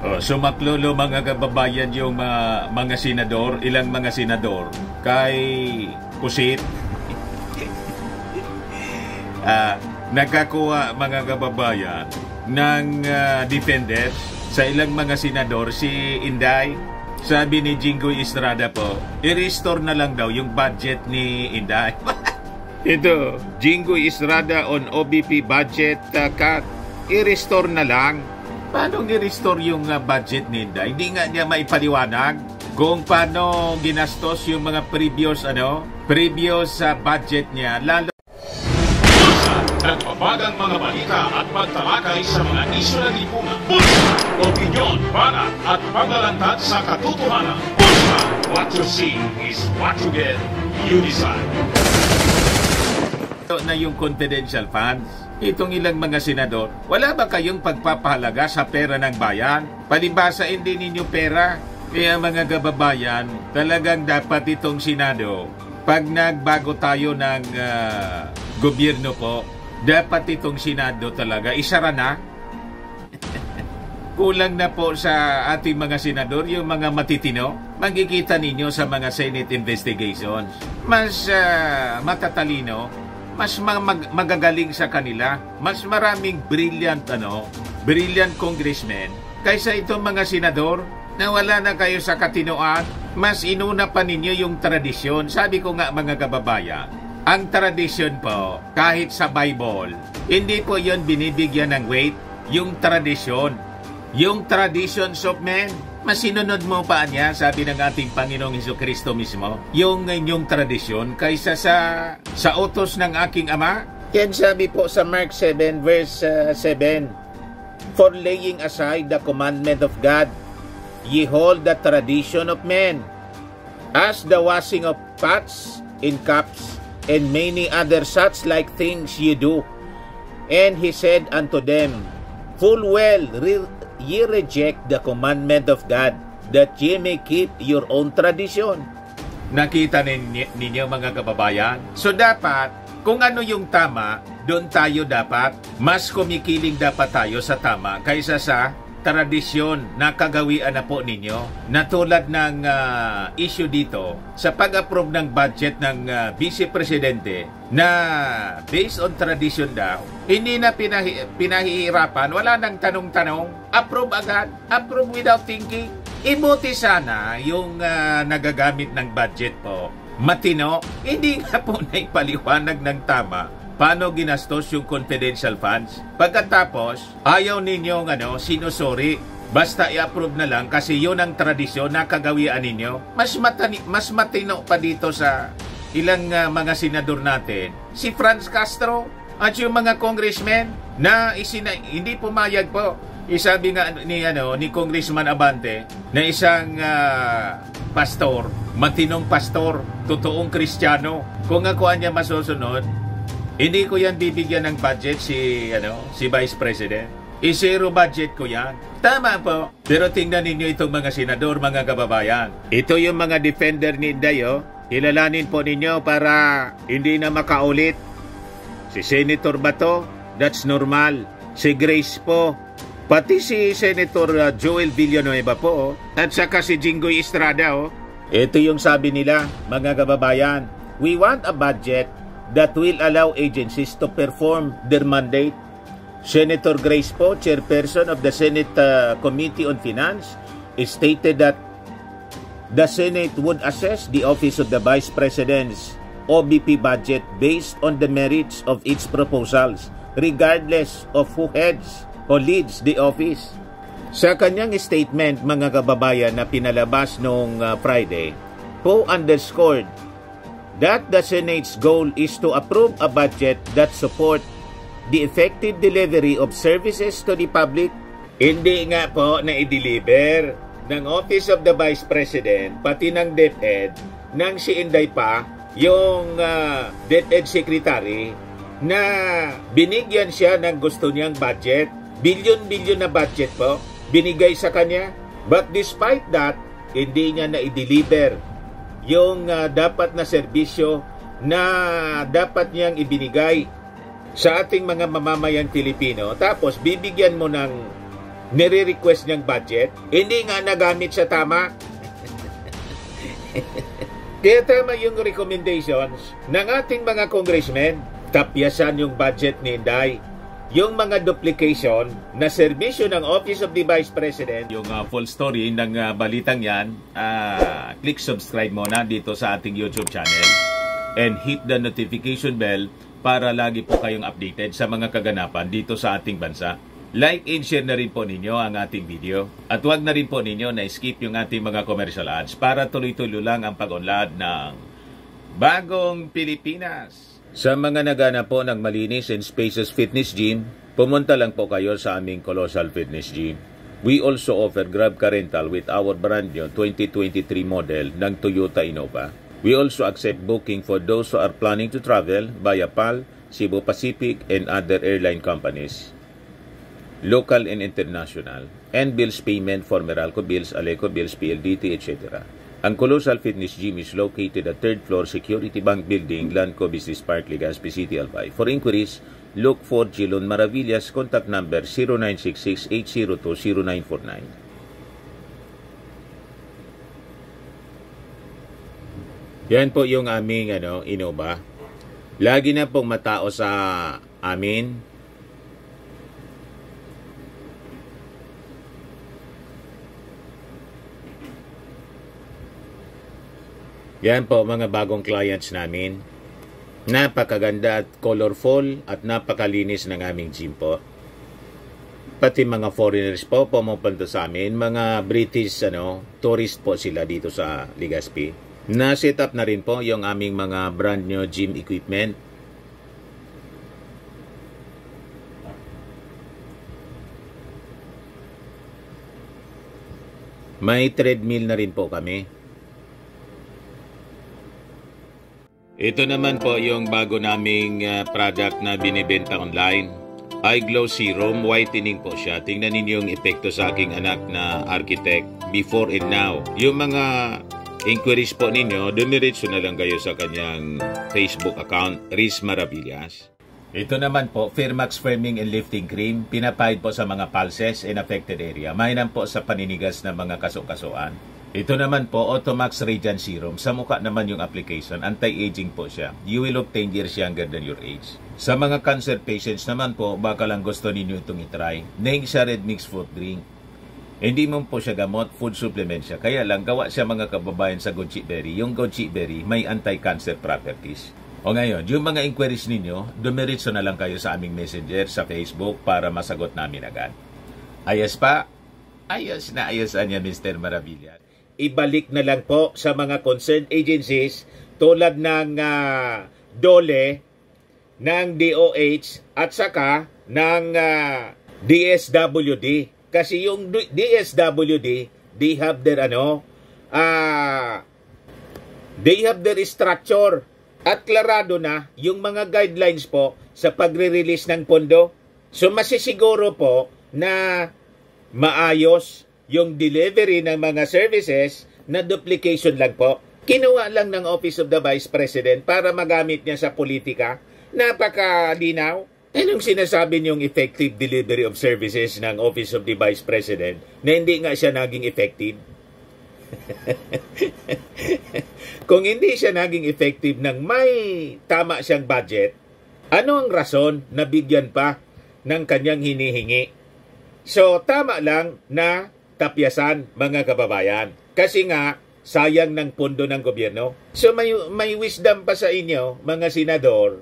Oh, sumaklolo mga kababayan yung mga senador, ilang mga senador kay Pusit. Nagkakuha mga kababayan ng defender sa ilang mga senador, si Inday. Sabi ni Jinggoy Estrada po, i-restore na lang daw yung budget ni Inday. Ito, Jinggoy Estrada on OBP budget cut, i-restore na lang. Paano i-restore yung budget ni Inday? Hindi nga niya maipaliwanag kung paano ginastos yung mga previous budget niya, lalo nagbabagang mga balita at pagtalakay sa mga isyu ng lipunan. Bulsa! Opinyon, banat at paglalantad sa katotohanan. Bulsa! What you see is what you get. You decide. Ito na yung confidential funds. Itong ilang mga senador, wala ba kayong pagpapahalaga sa pera ng bayan? Palibasa hindi ninyo pera. Kaya mga kababayan, talagang dapat itong Senado, pag nagbago tayo ng gobyerno po, dapat itong Senado talaga isara na. Kulang na po sa ating mga senador yung mga matitino. Magkikita ninyo sa mga Senate investigations. Mas matatalino, mas magagaling sa kanila, mas maraming brilliant congressmen kaysa itong mga senador na wala na kayo sa katinoan. Mas inuna pa ninyo yung tradisyon. Sabi ko nga mga kababayan, ang tradisyon po, kahit sa Bible, hindi po yon binibigyan ng weight. Yung tradisyon, yung traditions of men, mas sinunod mo pa niya, sabi ng ating Panginoong Hesukristo mismo, yung inyong tradisyon kaysa sa utos ng aking Ama. Yan sabi po sa Mark 7 verse 7, for laying aside the commandment of God, ye hold the tradition of men, as the washing of pots in cups, and many other such like things ye do. And he said unto them, full well ye reject the commandment of God, that ye may keep your own tradition. Nakita ninyo mga kababayan? So dapat, kung ano yung tama, doon tayo dapat, mas kumikiling dapat tayo sa tama kaysa sa tradisyon na kagawian na po ninyo, na tulad ng issue dito sa pag-approve ng budget ng Vice Presidente na based on tradition daw, hindi na pinahihirapan, wala nang tanong-tanong, approve agad, approve without thinking. Ibuti sana yung nagagamit ng budget po matino, hindi nga po naipaliwanag ng tama paano ginastos yung confidential funds. Pagkatapos, ayaw ninyong sinusuri. Basta i-approve na lang kasi yun ang tradisyon na kagawian ninyo. Mas matino pa dito sa ilang mga senador natin. Si Franz Castro at yung mga congressmen na hindi pumayag po. Isabi nga ni Congressman Abante na isang pastor, matinong pastor, totoong Kristiyano. Kung ako niya masusunod, hindi ko yan bibigyan ng budget si Vice President. I-zero budget ko yan. Tama po. Pero tingnan ninyo itong mga senador, mga kababayan. Ito yung mga defender ni Indayo. Kilalanin po ninyo para hindi na makaulit. Si Senator Bato, that's normal. Si Grace po. Pati si Senator Joel Villanueva po. At saka si Jinggoy Estrada. Ito yung sabi nila, mga kababayan. We want a budget that will allow agencies to perform their mandate. Senator Grace po, chairperson of the Senate Committee on Finance, stated that the Senate would assess the office of the Vice President's OBP budget based on the merits of its proposals, regardless of who heads or leads the office. Sa kanyang statement, mga kababayan, na pinalabas noong Friday, po underscored that the Senate's goal is to approve a budget that support the effective delivery of services to the public. Hindi nga po na i-deliver ng Office of the Vice President, pati ng DepEd, ng si Inday pa, yung DepEd Secretary, na binigyan siya ng gusto niyang budget, bilyon-bilyon na budget po, binigay sa kanya. But despite that, hindi niya na i-deliver yung dapat na serbisyo na dapat niyang ibinigay sa ating mga mamamayang Pilipino. Tapos bibigyan mo ng nire-request niyang budget, hindi nga nagamit sa tama. Kaya tama yung recommendations ng ating mga congressmen. Tapyasan yung budget ni Inday. Yung mga duplication na serbisyo ng Office of the Vice President. Yung full story ng balitang yan, click subscribe muna dito sa ating YouTube channel and hit the notification bell para lagi po kayong updated sa mga kaganapan dito sa ating bansa. Like and share na rin po ninyo ang ating video. At huwag na rin po ninyo na skip yung ating mga commercial ads para tuloy-tuloy lang ang pag-unlad ng Bagong Pilipinas. Sa mga nagana po ng malinis and spacious fitness gym, pumunta lang po kayo sa aming Colossal Fitness Gym. We also offer Grab Car Rental with our brand new 2023 model ng Toyota Innova. We also accept booking for those who are planning to travel via PAL, Cebu Pacific, and other airline companies, local and international, and bills payment for Meralco Bills, Aleco Bills, PLDT, etc. Ang Colossal Fitness Gym is located at 3rd floor Security Bank Building, Lanco Business Park, Legazpi City, Albay. For inquiries, look for Gilon Maravillas, contact number 0966-802-0949. Yan po yung aming Innova. Lagi na pong matao sa amin. Yan po mga bagong clients namin. Napakaganda at colorful at napakalinis ng aming gym po. Pati mga foreigners po pumupunta sa amin, mga British tourist po sila dito sa Legazpi. Na-set up na rin po yung aming mga brand new gym equipment. May treadmill na rin po kami. Ito naman po yung bago naming product na binibenta online. Eye Glow Serum, whitening po siya. Tingnan ninyo yung epekto sa aking anak na architect before and now. Yung mga inquiries po ninyo, dumiretso na lang kayo sa kanyang Facebook account, Riz Maravillas. Ito naman po, Firmax Firming and Lifting Cream, pinapahid po sa mga pulses and affected area. Mahinam po sa paninigas ng mga kaso-kasuan. Ito naman po, Automax Radiant Serum. Sa mukha naman yung application, anti-aging po siya. You will look 10 years younger than your age. Sa mga cancer patients naman po, baka lang gusto ninyo itong itry. Neng siya red mixed fruit drink. Hindi mo po siya gamot, food supplement siya. Kaya lang, gawa siya mga kababayan sa goji berry. Yung goji berry may anti-cancer properties. O ngayon, yung mga inquiries ninyo, dumiritso na lang kayo sa aming messenger sa Facebook para masagot namin agad. Ayos pa? Ayos na ayos niya, Mr. Maravillas. Ibalik na lang po sa mga concerned agencies tulad ng DOLE, ng DOH at saka ng DSWD. Kasi yung DSWD, they have their they have their structure at klarado na yung mga guidelines po sa pagre-release ng pondo. So masisiguro po na maayos yung delivery ng mga services na duplication lang po. Kinuha lang ng Office of the Vice President para magamit niya sa politika. Napakalinaw. Anong sinasabi niyong effective delivery of services ng Office of the Vice President na hindi nga siya naging effective? Kung hindi siya naging effective nang may tama siyang budget, ano ang rason na bigyan pa ng kanyang hinihingi? So, tama lang na tapyasan, mga kababayan. Kasi nga, sayang ng pondo ng gobyerno. So, may wisdom pa sa inyo, mga senador,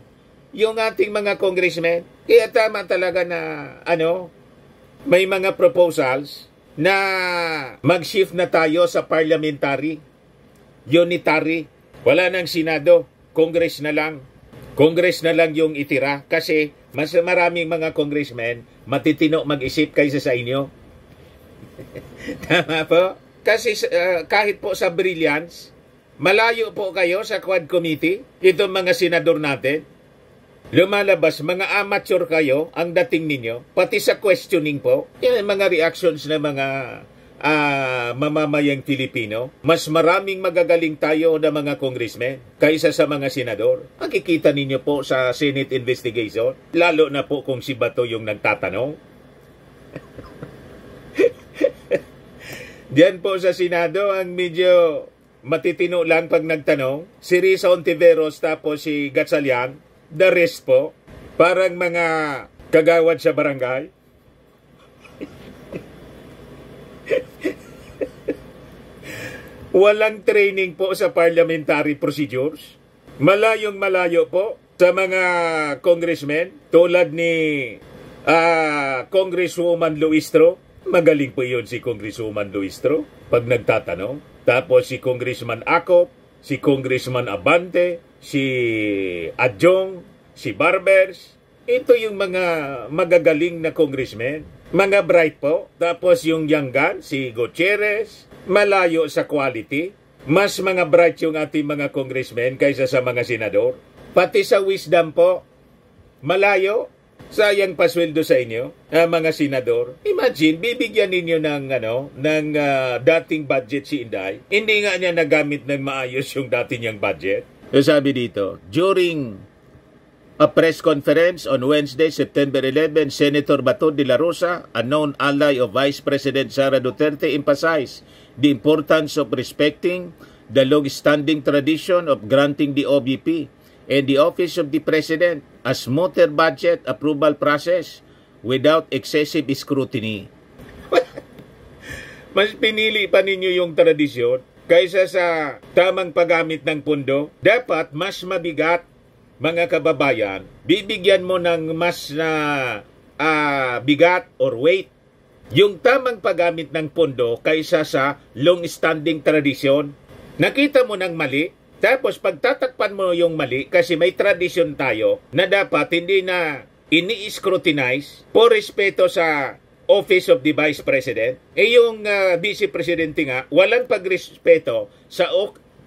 yung ating mga congressmen. Kaya tama talaga na, may mga proposals na mag-shift na tayo sa parliamentary, unitary. Wala nang Senado, Congress na lang. Congress na lang yung itira kasi mas maraming mga congressmen matitino mag-isip kaysa sa inyo. Tama po? Kasi kahit po sa brilliance, malayo po kayo sa Quad Committee, itong mga senador natin. Lumalabas, mga amateur kayo ang dating ninyo, pati sa questioning po. Yan mga reactions ng mga mamamayang Pilipino. Mas maraming magagaling tayo na mga congressmen kaysa sa mga senador. Makikita ninyo po sa Senate investigation, lalo na po kung si Bato yung nagtatanong. Diyan po sa Senado, ang medyo matitino lang pag nagtanong, si Risa Ontiveros tapos si Gatchalian, the rest po, parang mga kagawad sa barangay. Walang training po sa parliamentary procedures. Malayong malayo po sa mga congressmen tulad ni Congresswoman Luistro. Magaling po yun si Congresswoman Luistro pag nagtatanong. Tapos si Congressman Acop, si Congressman Abante, si Adjong, si Barbers. Ito yung mga magagaling na congressmen. Mga bright po. Tapos yung Yangan, si Gutierrez, malayo sa quality. Mas mga bright yung ating mga congressmen kaysa sa mga senador. Pati sa wisdom po, malayo. Sayang pasweldo sa inyo, mga senador. Imagine, bibigyan ninyo ng dating budget si Inday. Hindi nga niya nagamit ng maayos yung dati niyang budget. So sabi dito, during a press conference on Wednesday, September 11, Senator Bato de la Rosa, a known ally of Vice President Sara Duterte, emphasized the importance of respecting the long-standing tradition of granting the OVP and the Office of the President a smoother budget approval process without excessive scrutiny. Mas pinili pa ninyo yung tradisyon kaysa sa tamang paggamit ng pondo. Dapat mas mabigat, mga kababayan, bibigyan mo ng mas na bigat or weight yung tamang paggamit ng pondo kaysa sa long-standing tradisyon. Nakita mo ng mali, tapos pagtatakpan mo yung mali kasi may tradisyon tayo na dapat hindi na ini-scrutinize por respeto sa Office of the Vice President. Yung Vice Presidente nga, walang pagrespeto sa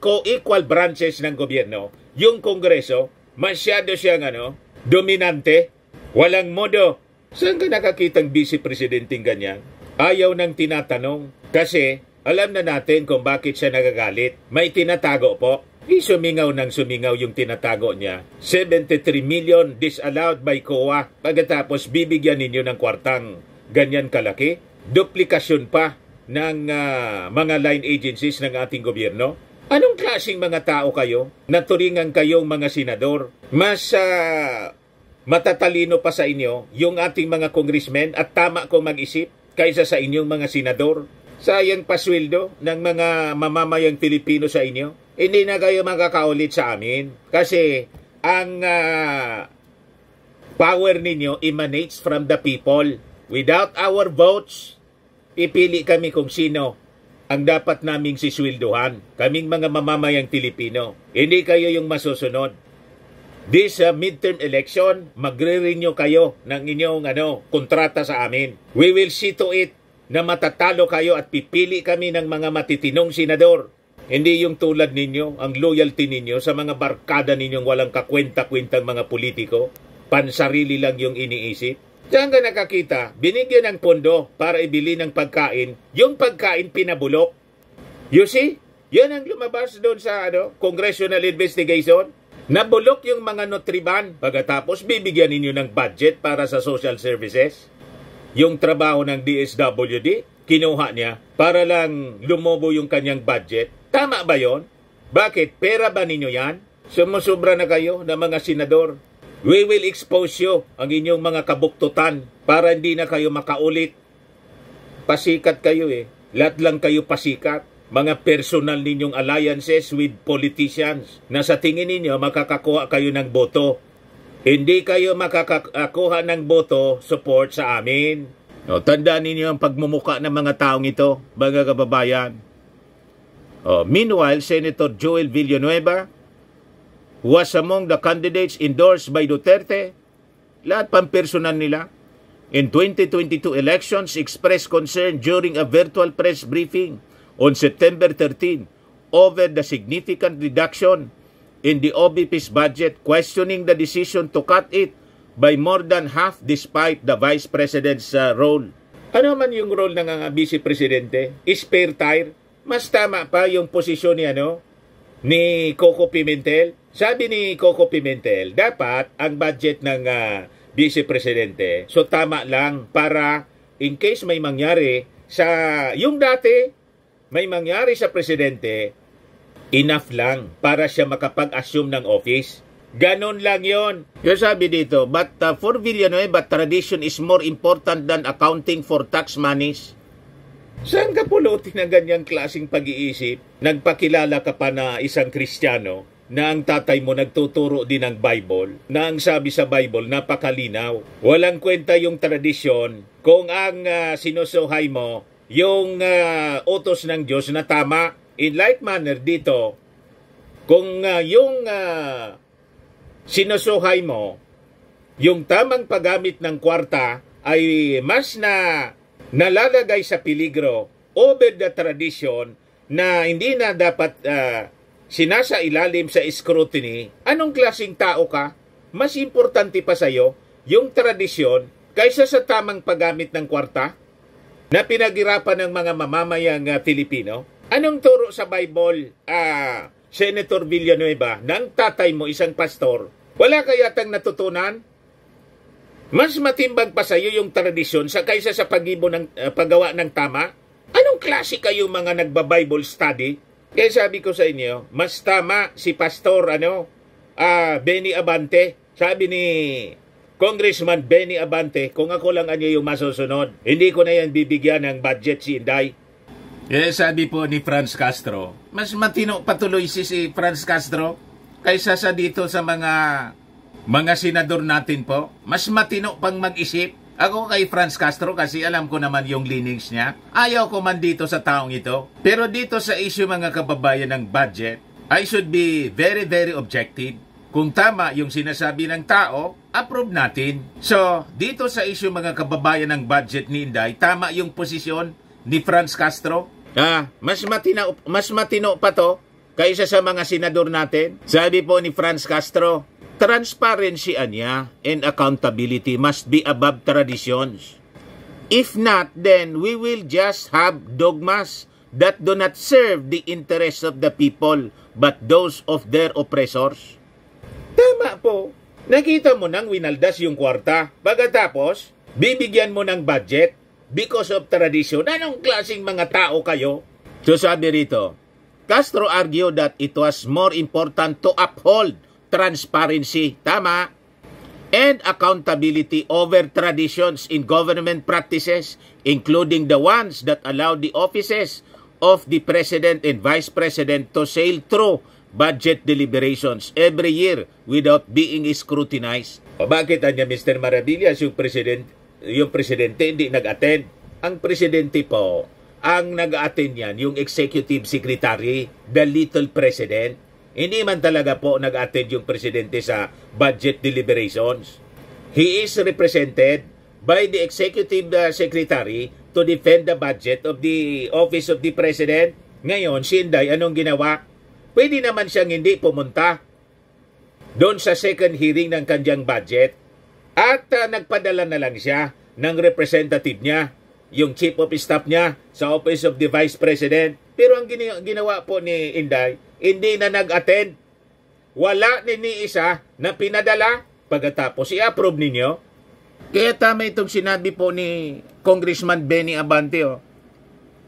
co-equal branches ng gobyerno. Yung Kongreso, masyado siyang dominante, walang modo. Saan ka nakakitang Vice Presidenting ganyan? Ayaw nang tinatanong kasi alam na natin kung bakit siya nagagalit. May tinatago po. Sumingaw ng sumingaw yung tinatago niya. 73 million disallowed by COA. Pagkatapos bibigyan ninyo ng kwartang ganyan kalaki. Duplikasyon pa ng mga line agencies ng ating gobyerno. Anong klaseng mga tao kayo? Naturingan kayong mga senador. Mas matatalino pa sa inyo yung ating mga congressmen at tama kong mag-isip kaysa sa inyong mga senador. Sayang pasweldo ng mga mamamayang Pilipino sa inyo. Hindi na kayo makakaulit sa amin kasi ang power ninyo emanates from the people. Without our votes, pipili kami kung sino ang dapat naming sisweldohan. Kaming mga mamamayang Pilipino. Hindi kayo yung masusunod. This midterm election, magre-renew kayo ng inyong kontrata sa amin. We will see to it na matatalo kayo at pipili kami ng mga matitinong senador. Hindi yung tulad ninyo, ang loyalty ninyo sa mga barkada ninyong walang kakwenta-kwentang mga politiko. Pansarili lang yung iniisip. Diyan ka nakakita, binigyan ng pondo para ibili ng pagkain. Yung pagkain pinabulok. You see? Yan ang lumabas doon sa congressional investigation. Nabulok yung mga Nutriban. Pagkatapos bibigyan ninyo ng budget para sa social services. Yung trabaho ng DSWD, kinuha niya para lang lumobo yung kanyang budget. Tama ba yon? Bakit? Pera ba ninyo yan? Sumusubra na kayo na mga senador. We will expose you ang inyong mga kabuktutan para hindi na kayo makaulit. Pasikat kayo Lahat lang kayo pasikat. Mga personal ninyong alliances with politicians na sa tingin ninyo makakakuha kayo ng boto. Hindi kayo makakakuha ng boto support sa amin. Tandaan ninyo ang pagmumuka ng mga taong ito, mga kababayan. Meanwhile, Senator Joel Villanueva, who was among the candidates endorsed by Duterte, lahat pang personal nila, in 2022 elections expressed concern during a virtual press briefing on September 13 over the significant reduction in the OVP's budget, questioning the decision to cut it by more than half despite the Vice President's role. Ano man yung role ng Vice Presidente? Spare tire? Mas tama pa yung posisyon ni Coco Pimentel. Sabi ni Coco Pimentel, dapat ang budget ng Vice Presidente, so tama lang para in case may mangyari sa yung dati, may mangyari sa presidente, enough lang para siya makapag-assume ng office. Ganon lang yon. Yung sabi dito, but for Villanueva, tradition is more important than accounting for tax monies. Saan ka pulutin ng ganyang klaseng pag-iisip? Nagpakilala ka pa na isang Kristiyano na ang tatay mo nagtuturo din ng Bible, na ang sabi sa Bible napakalinaw. Walang kwenta yung tradisyon kung ang sinusuhay mo yung utos ng Diyos na tama. In like manner dito, kung yung sinusuhay mo, yung tamang paggamit ng kwarta ay mas nalalagay sa peligro over the tradition na hindi na dapat sinasailalim sa scrutiny, anong klaseng tao ka? Mas importante pa sa'yo yung tradisyon kaysa sa tamang paggamit ng kwarta na pinaghirapan ng mga mamamayang Pilipino? Anong turo sa Bible, Senator Villanueva, ng tatay mo, isang pastor? Wala kayatang natutunan? Mas matimbang pa sa iyo yung tradisyon kaysa sa paggawa ng tama? Anong klase kayo mga nagba-Bible study? Kaya sabi ko sa inyo, mas tama si Pastor Benny Abante. Sabi ni Congressman Benny Abante, kung ako lang yung masusunod, hindi ko na yan bibigyan ng budget si Inday. Sabi po ni Franz Castro, mas matino patuloy si Franz Castro kaysa sa dito sa mga senador natin po. Mas matino pang mag-isip. Ako kay Franz Castro kasi alam ko naman yung leanings niya. Ayaw ko man dito sa taong ito. Pero dito sa issue mga kababayan ng budget, I should be very, very objective. Kung tama yung sinasabi ng tao, approve natin. So, dito sa issue mga kababayan ng budget ni Inday, tama yung posisyon ni Franz Castro. Mas matino pa to kaysa sa mga senador natin. Sabi po ni Franz Castro, transparency anya and accountability must be above traditions. If not, then we will just have dogmas that do not serve the interests of the people but those of their oppressors. Tama po. Nakita mo nang winaldas yung kwarta. Pagkatapos, bibigyan mo ng budget because of tradition. Anong klaseng mga tao kayo? So sabi rito, Castro argued that it was more important to uphold transparency, tama, and accountability over traditions in government practices, including the ones that allow the offices of the President and Vice President to sail through budget deliberations every year without being scrutinized. O bakit niya Mr. Maravillas yung presidente hindi nag-attend? Ang presidente po, ang nag-attend yan, yung executive secretary, the little president. Hindi man talaga po nag-attend yung presidente sa budget deliberations. He is represented by the executive secretary to defend the budget of the office of the president. Ngayon, si Inday, anong ginawa? Pwede naman siyang hindi pumunta doon sa second hearing ng kanyang budget at nagpadala na lang siya ng representative niya, yung chief of staff niya sa office of the vice president. Pero ang ginawa po ni Inday, hindi na nag-attend. Wala ni isa na pinadala pagkatapos i-approve ninyo. Kaya tama itong sinabi po ni Congressman Benny Abante.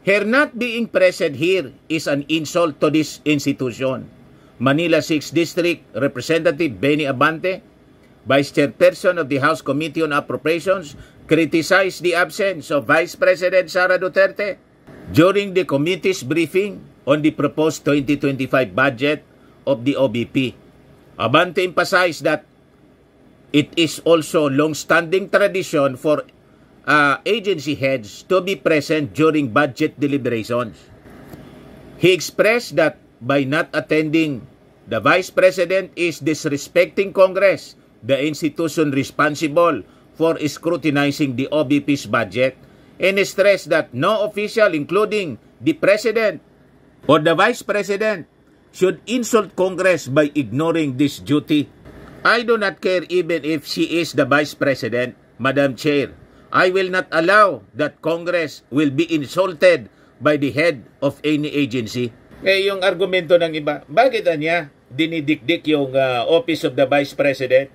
Her not being present here is an insult to this institution. Manila 6th District Representative Benny Abante, Vice Chairperson of the House Committee on Appropriations, criticized the absence of Vice President Sara Duterte during the committee's briefing on the proposed 2025 budget of the OBP. Abante emphasized that it is also long-standing tradition for agency heads to be present during budget deliberations. He expressed that by not attending, the Vice President is disrespecting Congress, the institution responsible for scrutinizing the OBP's budget, and stressed that no official, including the President or the Vice President, should insult Congress by ignoring this duty. I do not care even if she is the Vice President, Madam Chair. I will not allow that Congress will be insulted by the head of any agency. Yung argumento ng iba, bakit niya dinidikdik yung Office of the Vice President?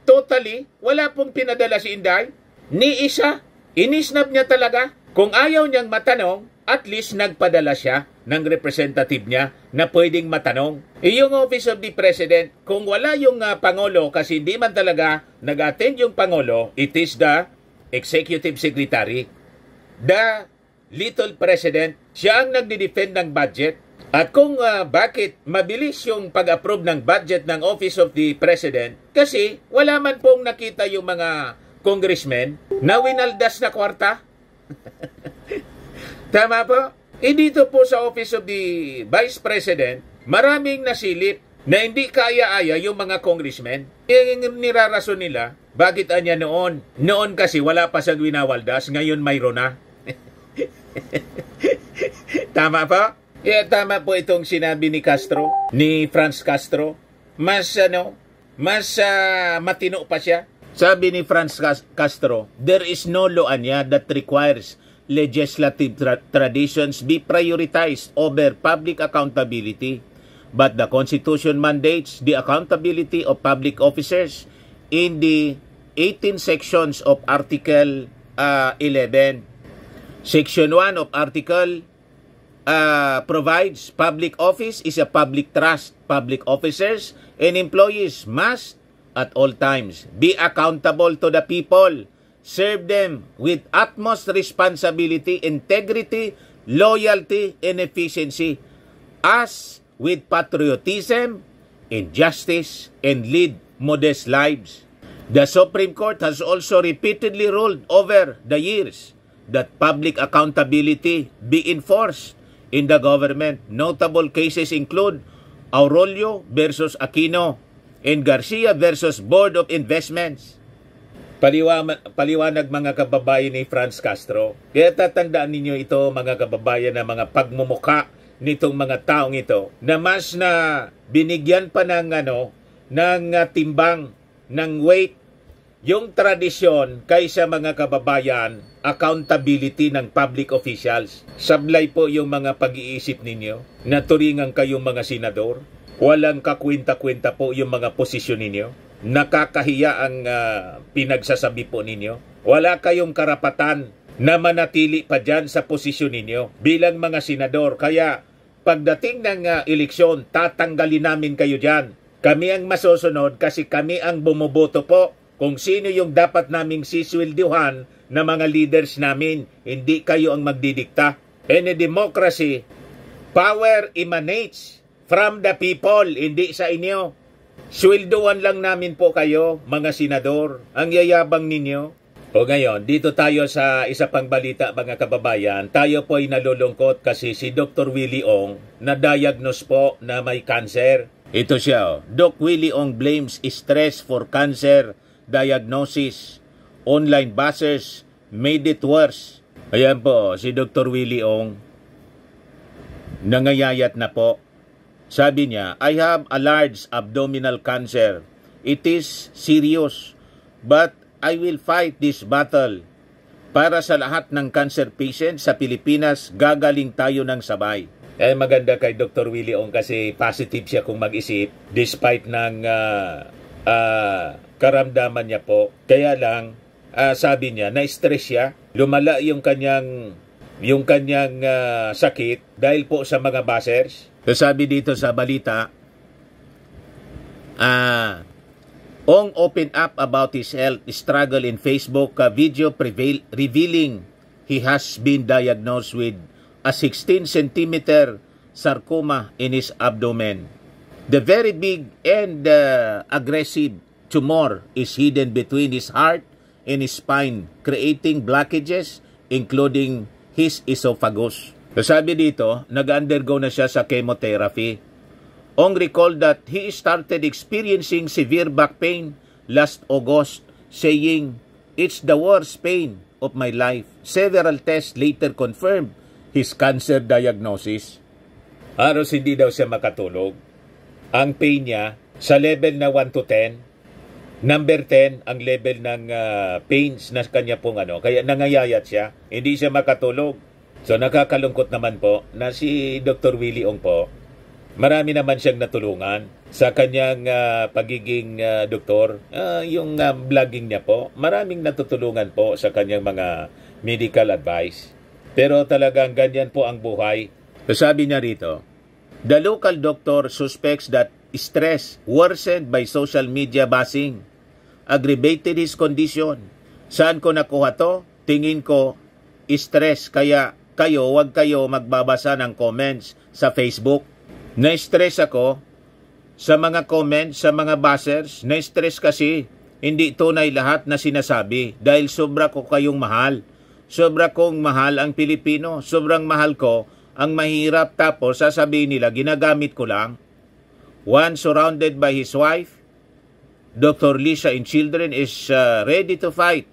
Totally, wala pong pinadala si Inday. Ni isa, inisnab niya talaga. Kung ayaw niyang matanong, at least nagpadala siya ng representative niya na pwedeng matanong. Yung Office of the President, kung wala yung Pangulo, kasi hindi man talaga nag-attend yung Pangulo, it is the Executive Secretary. The Little President, siya ang nagdi-defend ng budget. At kung bakit mabilis yung pag-approve ng budget ng Office of the President, kasi wala man pong nakita yung mga congressmen na winaldas na kwarta. Tama po? Dito po sa Office of the Vice President, maraming nasilip na hindi kaya-aya yung mga congressmen. Yung nirarason nila, bakit anya noon? Noon kasi wala pa siyang winawaldas, ngayon mayroon na. Tama po? Tama po itong sinabi ni Castro, ni Franz Castro. Mas matino pa siya. Sabi ni Franz Castro, there is no law anya that requires legislative traditions be prioritized over public accountability, but the Constitution mandates the accountability of public officers in the 18 sections of Article 11. Section 1 of Article provides public office is a public trust. Public officers and employees must at all times be accountable to the people, serve them with utmost responsibility, integrity, loyalty, and efficiency, as with patriotism and justice, and lead modest lives. The Supreme Court has also repeatedly ruled over the years that public accountability be enforced in the government. Notable cases include Aurelio versus Aquino and Garcia versus Board of Investments. Paliwanag mga kababayan ni Franz Castro. Kaya tatandaan ninyo ito mga kababayan na mga pagmumuka nitong mga taong ito na mas na binigyan pa ng timbang, ng weight, yung tradisyon kaysa mga kababayan, accountability ng public officials. Sablay po yung mga pag-iisip ninyo na turingan kayong mga senador. Walang kakwenta-kwenta po yung mga posisyon ninyo. Nakakahiya ang pinagsasabi po ninyo. Wala kayong karapatan na manatili pa dyan sa posisyon ninyo bilang mga senador. Kaya pagdating ng eleksyon, tatanggalin namin kayo dyan. Kami ang masusunod kasi kami ang bumuboto po kung sino yung dapat naming siswelduhan na mga leaders namin. Hindi kayo ang magdidikta. In a democracy, power emanates from the people, hindi sa inyo. Swelduhan lang namin po kayo, mga senador. Ang yayabang ninyo. O ngayon, dito tayo sa isa pang balita mga kababayan. Tayo po ay nalulungkot kasi si Dr. Willie Ong na-diagnose po na may cancer. Ito siya, Doc Willie Ong blames stress for cancer diagnosis. Online bashers made it worse. Ayan po, si Dr. Willie Ong nangayayat na po. Sabi niya, I have a large abdominal cancer. It is serious, but I will fight this battle. Para sa lahat ng cancer patients sa Pilipinas, gagaling tayo ng sabay. Maganda kay Dr. Willie Ong kasi positive siya kung mag-isip despite ng karamdaman niya po. Kaya lang, sabi niya, na-stress siya. Lumala yung kanyang sakit dahil po sa mga bashers. So sabi dito sa balita, Ong opened up about his health struggle in Facebook video revealing he has been diagnosed with a 16-centimeter sarcoma in his abdomen. The very big and aggressive tumor is hidden between his heart and his spine, creating blockages including his esophagus. So sabi dito, nag-undergo na siya sa chemotherapy. Ong recalled that he started experiencing severe back pain last August, saying, "It's the worst pain of my life." Several tests later confirmed his cancer diagnosis. Halos hindi daw siya makatulog. Ang pain niya, sa level na 1 to 10, number 10 ang level ng pains na kanya pong kaya nangayayat siya, hindi siya makatulog. So nakakalungkot naman po na si Dr. Willie Ong po, marami naman siyang natulungan sa kanyang pagiging doktor. Yung vlogging niya po, maraming natutulungan po sa kanyang mga medical advice. Pero talagang ganyan po ang buhay. Sabi niya rito, the local doctor suspects that stress worsened by social media bashing aggravated his condition. Saan ko nakuha to? Tingin ko, stress. Kaya wag kayo magbabasa ng comments sa Facebook. Na-stress ako sa mga comments, sa mga bashers. Na-stress kasi hindi tunay lahat na sinasabi dahil sobra ko kayong mahal. Sobra kong mahal ang Pilipino. Sobrang mahal ko ang mahirap, tapos sasabihin nila ginagamit ko lang. One surrounded by his wife, Dr. Lisa and children, is ready to fight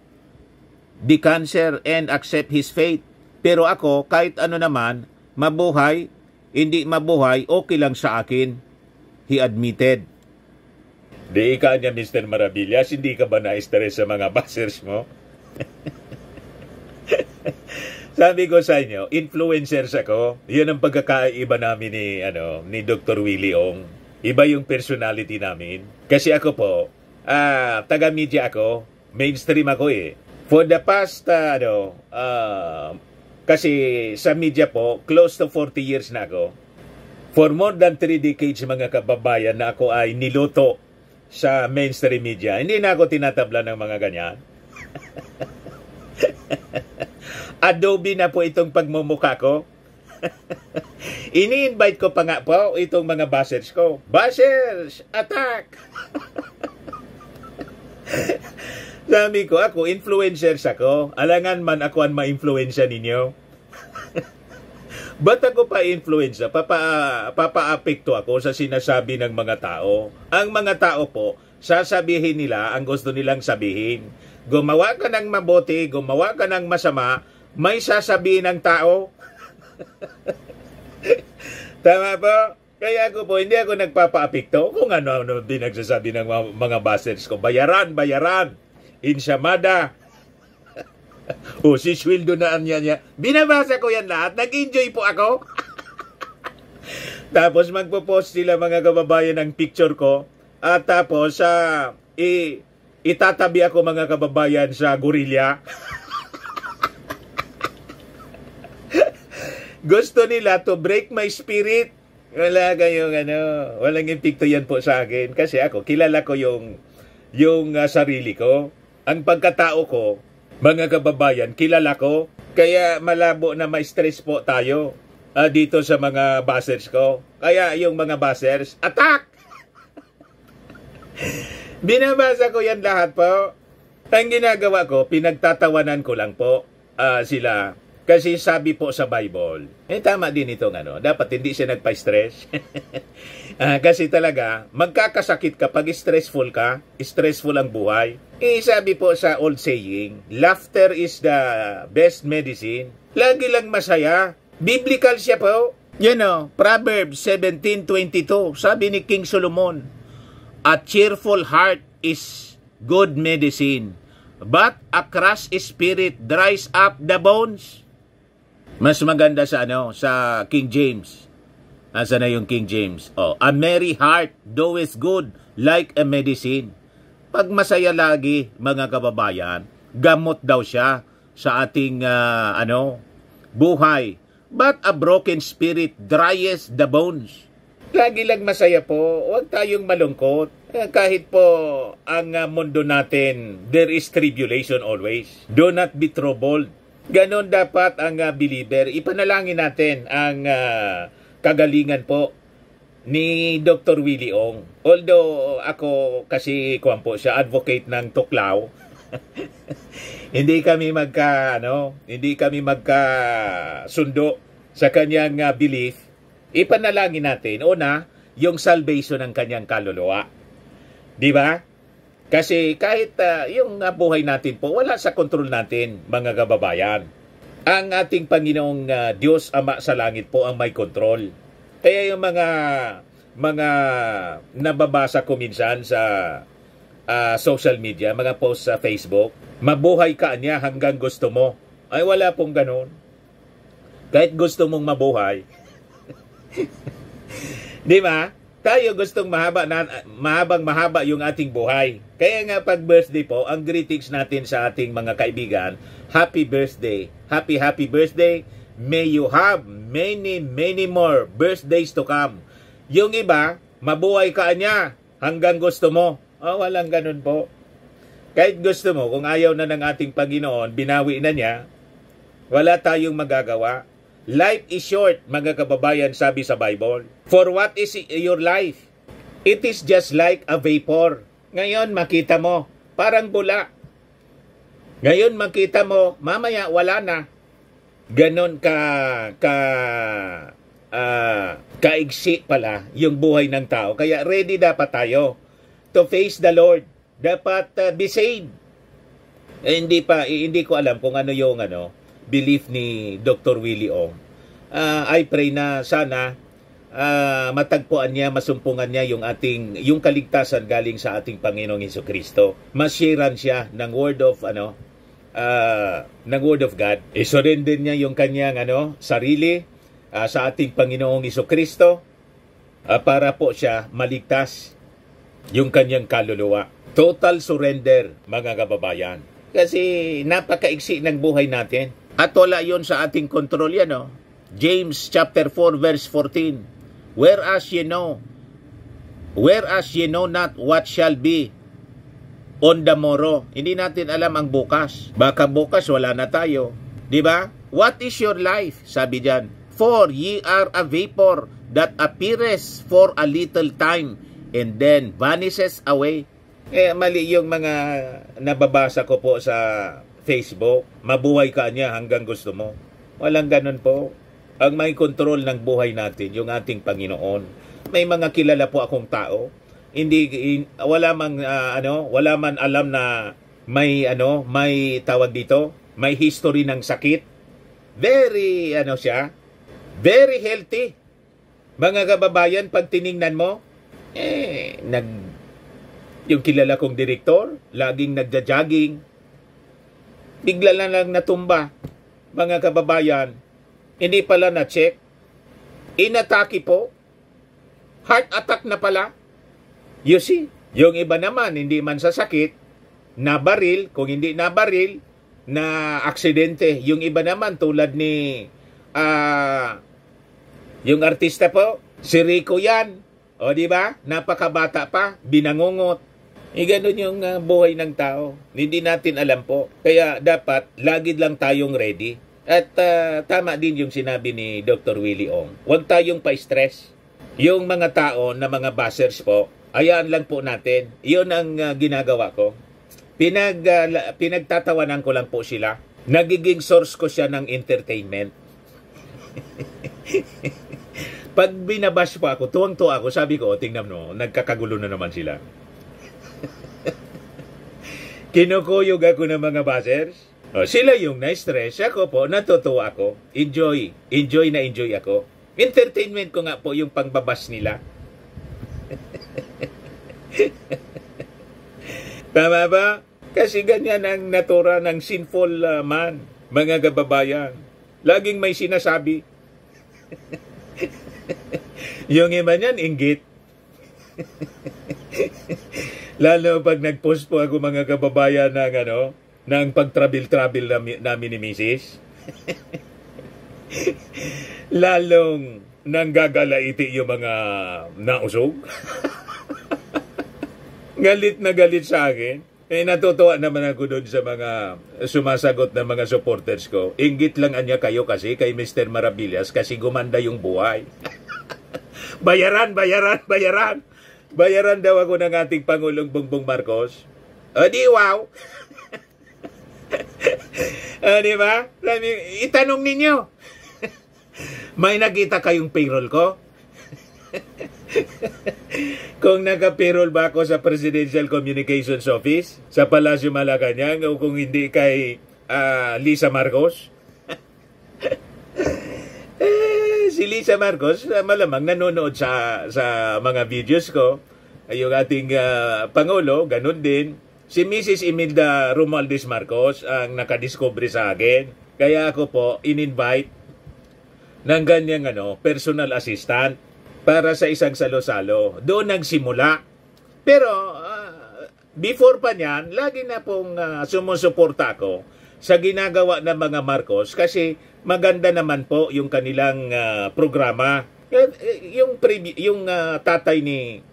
the cancer and accept his fate. Pero ako, kahit ano naman, mabuhay, hindi mabuhay, okay lang sa akin, he admitted. Di ka niya, Mr. Maravillas, hindi ka ba na-stress sa mga bashers mo? Sabi ko sa inyo, influencers ako. Yan ang pagkakaiba namin ni Dr. Willie Ong. Iba yung personality namin. Kasi ako po, taga-media ako, mainstream ako eh. For the past, kasi sa media po, close to 40 years na ako. For more than 3 decades, mga kababayan, na ako ay niluto sa mainstream media. Hindi na ako tinatabla ng mga ganyan. Adobe na po itong pagmumukha ko. Ini-invite ko pa nga po itong mga bashers ko. Bashers, attack! Sabi ko, ako, influencers ako. Alangan man ako ang ma-influensya ninyo. Ba't ako pa-influensya? Papa-apekto ako sa sinasabi ng mga tao. Ang mga tao po, sasabihin nila ang gusto nilang sabihin. Gumawa ka ng mabuti, gumawa ka ng masama, may sasabihin ng tao. Tama po? Kaya ako po, hindi ako nagpapa-apekto kung ano-ano din nagsasabi ng mga bashers ko. Bayaran! Insyamada. O, si sweldo na niya. Binabasa ko yan lahat. Nag-enjoy po ako. Tapos magpo-post sila, mga kababayan, ng picture ko. At tapos, itatabi ako, mga kababayan, sa gorilla. Gusto nila to break my spirit. Wala kayong walang impikto yan po sa akin. Kasi ako, kilala ko yung sarili ko. Ang pagkatao ko, mga kababayan, kilala ko. Kaya malabo na ma-stress po tayo dito sa mga bashers ko. Kaya yung mga bashers, attack! Binabasa ko yan lahat po. Ang ginagawa ko, pinagtatawanan ko lang po sila. Kasi sabi po sa Bible, tama din itong dapat hindi siya nagpa-stress. Kasi talaga, magkakasakit kapag stressful ka, stressful ang buhay. Sabi po sa old saying, laughter is the best medicine. Lagi lang masaya. Biblical siya po. Proverbs 17:22, sabi ni King Solomon, a cheerful heart is good medicine, but a crushed spirit dries up the bones. Mas maganda sa sa King James. Asa na yung King James? A merry heart doeth good like a medicine. Pag masaya lagi, mga kababayan, gamot daw siya sa ating buhay. But a broken spirit dries the bones. Lagi lang masaya po. Huwag tayong malungkot. Kahit po ang mundo natin, there is tribulation always. Do not be troubled. Ganon dapat ang believer. Ipanalangin natin ang kagalingan po ni Dr. Willie Ong. Although ako kasi siya advocate ng tuklaw. hindi kami magkasundo sa kanyang belief. Ipanalangin natin yung salvation ng kanyang kaluluwa. Di ba? Kasi kahit yung buhay natin po, wala sa kontrol natin, mga kababayan. Ang ating Panginoong Diyos Ama sa langit po ang may kontrol. Kaya yung mga nababasa ko minsan sa social media, mga post sa Facebook, mabuhay ka niya hanggang gusto mo. Ay wala pong ganon. Kahit gusto mong mabuhay. Di ba? Tayo gustong mahaba yung ating buhay. Kaya nga pag birthday po, ang greetings natin sa ating mga kaibigan, happy birthday. Happy birthday. May you have many more birthdays to come. Yung iba, mabuhay ka niya hanggang gusto mo. Walang ganun po. Kahit gusto mo, kung ayaw na ng ating Panginoon, binawi na niya, wala tayong magagawa. Life is short, mga kababayan, sabi sa Bible. For what is your life? It is just like a vapor. Ngayon, makita mo, parang bula. Ngayon, makita mo, mamaya, wala na. Ganon kaigsi pala yung buhay ng tao. Kaya ready dapat tayo to face the Lord. Dapat be saved. Hindi ko alam kung ano yung belief ni Dr. Willie Ong. I pray na sana matagpuan niya, masumpungan niya yung kaligtasan galing sa ating Panginoong Hesukristo. Masyaran siya ng word of God. I-surrender niya yung kanyang sarili sa ating Panginoong Hesukristo para po siya maligtas yung kanyang kaluluwa. Total surrender, mga kababayan. Kasi napakaiksi ng buhay natin. At wala yun sa ating kontrol yan. James chapter 4 verse 14. Whereas ye know not what shall be on the morrow. Hindi natin alam ang bukas. Baka bukas wala na tayo. Diba? What is your life? Sabi diyan. For ye are a vapor that appears for a little time and then vanishes away. Mali yung mga nababasa ko po sa Facebook. Mabuhay ka niya hanggang gusto mo. Walang ganun po. Ang may kontrol ng buhay natin, yung ating Panginoon. May mga kilala po akong tao. Wala man alam na may tawag dito, may history ng sakit. Very very healthy. Mga kababayan, pag tiningnan mo, yung kilala kong direktor, laging nagja-jogging. Bigla lang natumba. Mga kababayan, hindi pala na-check. Inatake po. Heart attack na pala. You see, yung iba naman, hindi man sa sakit, nabaril, kung hindi nabaril, na aksidente. Yung iba naman, tulad ni, yung artista po, si Rico yan. O, di ba? Napakabata pa, binangungot. Ganun yung buhay ng tao. Hindi natin alam po. Kaya dapat, lagi lang tayong ready. At tama din yung sinabi ni Dr. Willie Ong. Huwag tayong pa-stress. Yung mga tao na mga bashers po, ayaan lang po natin. Iyon ang ginagawa ko. Pinagtatawanan ko lang po sila. Nagiging source ko siya ng entertainment. Pag binabash po ako, tuwang-tuwa ako, sabi ko, tingnan mo, nagkakagulo na naman sila. Kinukuyog ako ng mga bashers. Sila yung na-stress. Ako po, natutuwa ako. Enjoy ako. Entertainment ko nga po yung pangbabash nila. Tama ba? Kasi ganyan ang natura ng sinful man, mga kababayan. Laging may sinasabi. Yung iba niyan, inggit. Lalo pag nag-post po ako, mga kababayan, ng pag-travel namin ni Mrs. Lalong nanggagalaiti yung mga nausog. Galit na galit sa akin. Natutuwa naman ako doon sa mga sumasagot na mga supporters ko. Inggit lang anya kayo kasi kay Mr. Maravillas kasi gumanda yung buhay. Bayaran daw ako ng ating Pangulong Bongbong Marcos. Di wow. Di ba? Itanong ninyo. May nakita kayong payroll ko? Kung naka-payroll ba ako sa Presidential Communications Office, sa Palacio Malacanang, o kung hindi kay Lisa Marcos? Si Lisa Marcos, malamang nanonood sa mga videos ko. Yung ating Pangulo, ganun din. Si Mrs. Imelda Romualdez Marcos ang nakadiscovery sa akin. Kaya ako po in-invite ng ganyang personal assistant. para sa isang salo-salo. Doon nagsimula. Pero before pa niyan, lagi na pong sumusuporta ako sa ginagawa ng mga Marcos kasi maganda naman po yung kanilang programa. Yung tatay ni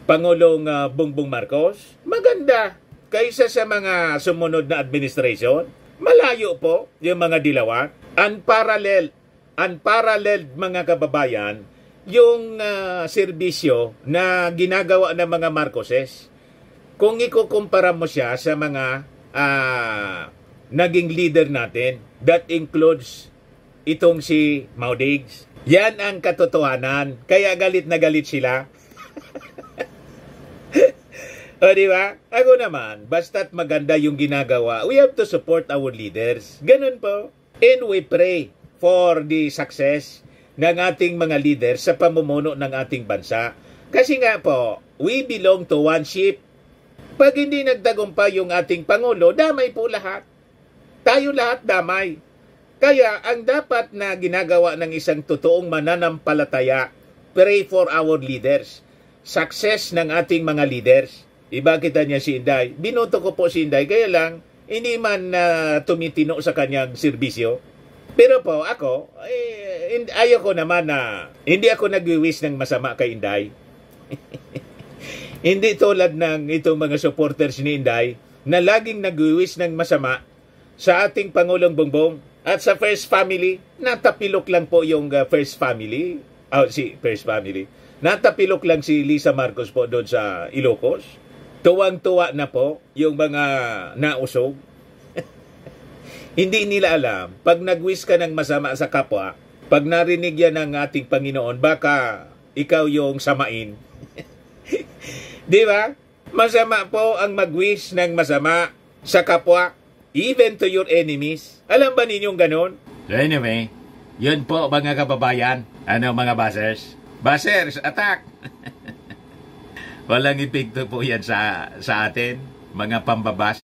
Pangulong Bongbong Marcos, maganda kaysa sa mga sumunod na administration. Malayo po yung mga dilawan. Unparalleled mga kababayan, yung serbisyo na ginagawa ng mga Marcoses. Kung ikukumpara mo siya sa mga naging leader natin, that includes itong si Maudigs. Yan ang katotohanan. Kaya galit na galit sila. O diba? Ako naman, basta't maganda yung ginagawa, we have to support our leaders. Ganun po. And we pray for the success ng ating mga leaders sa pamumuno ng ating bansa. Kasi nga po, we belong to one ship. Pag hindi nagtagumpay yung ating Pangulo, damay po lahat. Tayo lahat damay. Kaya ang dapat na ginagawa ng isang totoong mananampalataya, pray for our leaders. Success ng ating mga leaders. Iba kita niya si Inday. Binoto ko po si Inday, kaya lang hindi man tumitino sa kanyang serbisyo. Pero po ako, ayoko naman na hindi ako nag-wish ng masama kay Inday. Hindi tulad ng itong mga supporters ni Inday na laging nag-wish ng masama sa ating Pangulong Bongbong at sa First Family. Natapilok lang po yung First Family. First Family. Natapilok lang si Lisa Marcos po doon sa Ilocos. Tuwang-tuwa na po yung mga nausog. Hindi nila alam, pag nag-wish ka ng masama sa kapwa, pag narinig yan ng ating Panginoon, baka ikaw yung samain. Di ba? Masama po ang mag-wish ng masama sa kapwa, even to your enemies. Alam ba ninyong ganon? So anyway, yun po mga kababayan. Ano mga basers? Basers, attack! Walang epekto po yan sa atin, mga pambabas.